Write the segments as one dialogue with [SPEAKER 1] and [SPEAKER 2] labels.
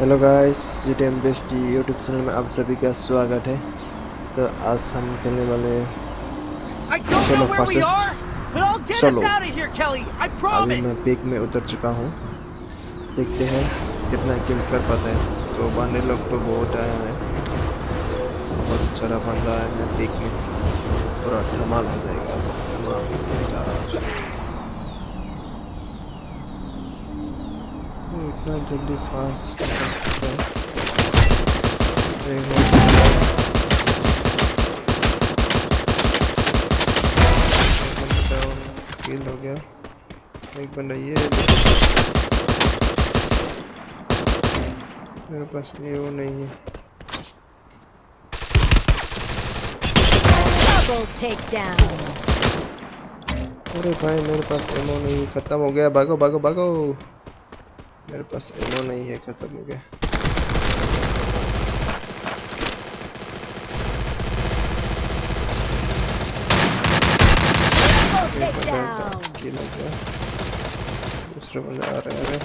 [SPEAKER 1] Hello guys, GTM best YouTube channel में आप सभी का स्वागत है। तो आज हम खेलने वाले सोलो वर्सेस सोलो। अभी मैं पीक में उतर चुका हूँ, देखते हैं कितना किल कर पाता है। तो बंदे लोग तो बहुत आया है, बहुत सारा बंदा है पीक में, पूरा धमाल हो जाएगा। इतना जल्दी फास्ट किल हो गया। एक बंदा ये मेरे पास ये वो नहीं है। अरे भाई मेरे पास एमो नहीं, खत्म हो गया। भागो भागो भागो, मेरे पास एमो नहीं है, खत्म हो गया। किल हो गया। दूसरा बंदा आ रहा है।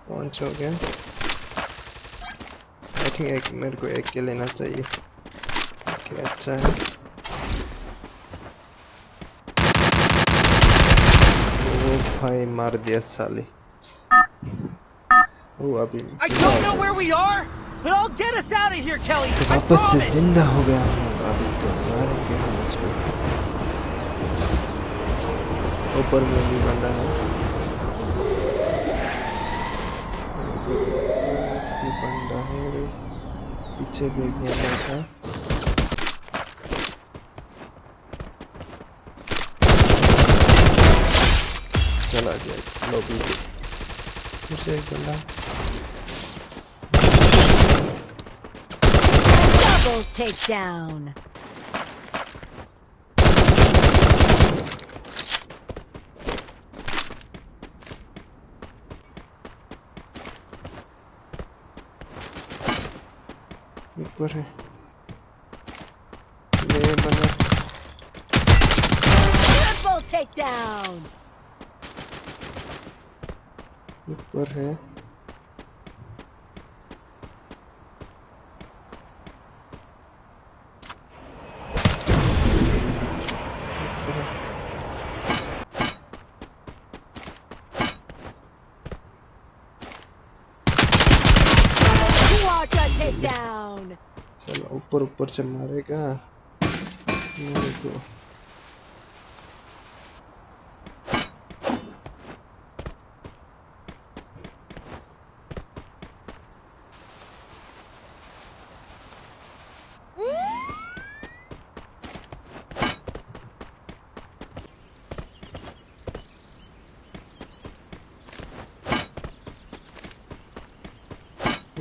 [SPEAKER 1] पॉइंट्स हो गया। आई थिंक एक मेरे को एक के लेना चाहिए। ओके, अच्छा है। वो भाई मार दिया साले। वो अभी वापस से जिंदा हो गया हूँ। अभी तो मारेंगे हम इसको। ऊपर में भी बंदा है। ये बंदा है रे, पीछे भी एक बंदा था। चला गया लॉबी पे। फिर से एक बंदा।
[SPEAKER 2] Double takedown.
[SPEAKER 1] ऊपर है ये बंदा।
[SPEAKER 2] Triple takedown.
[SPEAKER 1] ऊपर है।
[SPEAKER 2] Quadra takedown.
[SPEAKER 1] चलो ऊपर ऊपर से मारेगा मेरे को।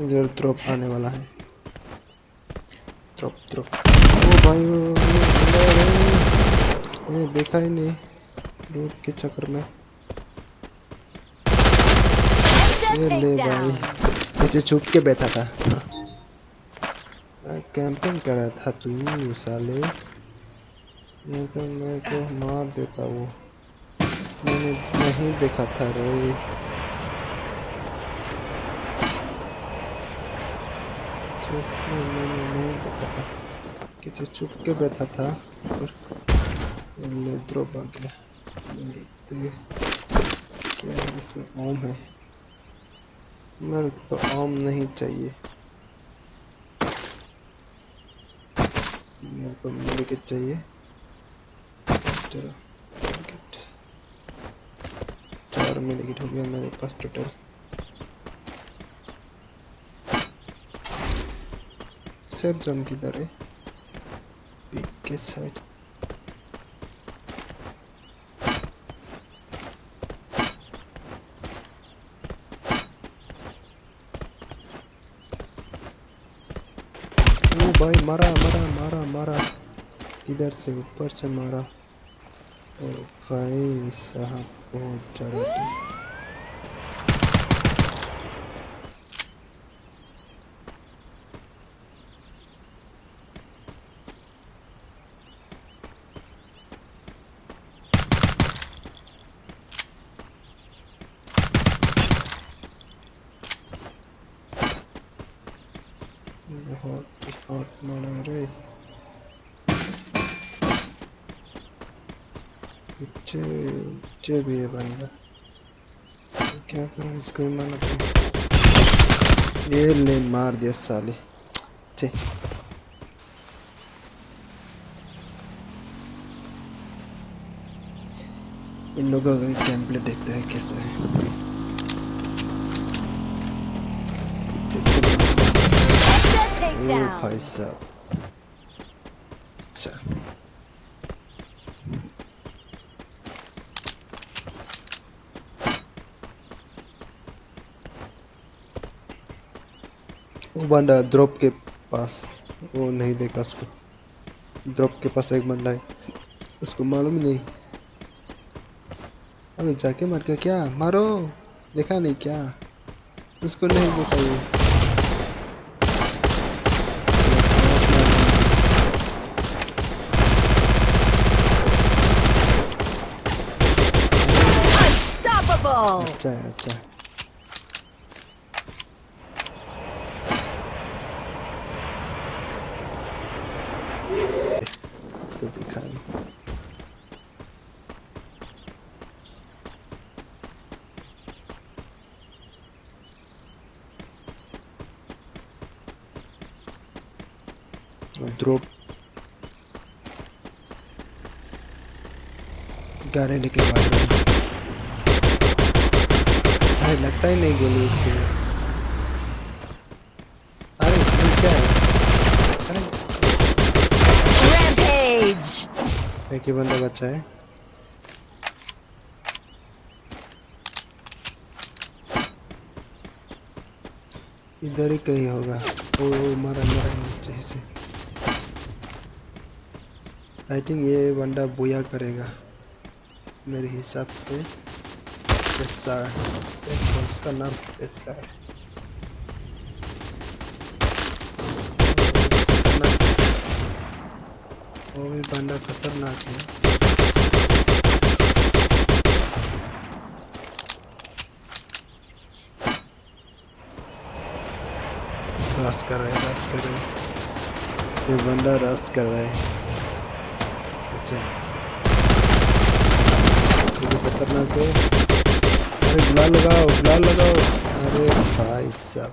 [SPEAKER 1] इधर ड्रॉप आने वाला है। Drop drop. ओ भाई मैंने देखा ही नहीं लूट के चक्कर में। ये ले भाई, पीछे छुप के बैठा था। मैं कैंपिंग कर रहा था तू साले, नहीं तो मेरे को मार देता वो। मैंने नहीं देखा था रे। मैंने नहीं देखा था, किसी छुप के बैठा था। और ले ड्रॉप आ गया। क्या है इसमें? ओम है। मेरे को तो ओम नहीं चाहिए, मेरे को मेडिकेट चाहिए। चलो 4 मेडिकेट हो गया मेरे पास टोटल। सेफ जोन किधर है? पीक के साइड। ओ भाई मारा मारा मारा मारा, इधर से ऊपर से मारा। ओ भाई साहब बहुत ज़्यादा। पीछे पीछे भी है बंदा। क्या करूं, इसको ही मारना पड़ेगा। ये ले मार दिया साले। छे इन लोगों का गेम प्ले देखते हैं कैसे है।
[SPEAKER 2] Headshot
[SPEAKER 1] ओ
[SPEAKER 2] takedown.
[SPEAKER 1] भाई साहब, अच्छा वो बंदा ड्रॉप के पास, वो नहीं देखा उसको। ड्रॉप के पास एक बंदा है, उसको मालूम ही नहीं। अबे जाके मार के क्या मारो, देखा नहीं क्या, उसको नहीं देखा ये।
[SPEAKER 2] Unstoppable.
[SPEAKER 1] अच्छा है, अच्छा है। इसको दिखा नहीं। ड्रॉप गाड़ी लेके भाग रहा है। अरे लगता ही नहीं गोली इसको। अरे ये क्या है, अरे
[SPEAKER 2] Rampage.
[SPEAKER 1] एक ही बंदा बचा है। इधर ही कहीं होगा। ओ मारा मारा नीचे से। आई थिंक ये बंदा बुया करेगा मेरे हिसाब से। स्पेसर, स्पेसर, उसका नाम स्पेसर। वो भी बंदा खतरनाक है। रस कर रहे हैं, रस कर रहे हैं। ये बंदा रस कर रहा है। अच्छा ये भी खतरनाक है। अरे गुलाल लगाओ, गुलाल लगाओ। अरे भाई साहब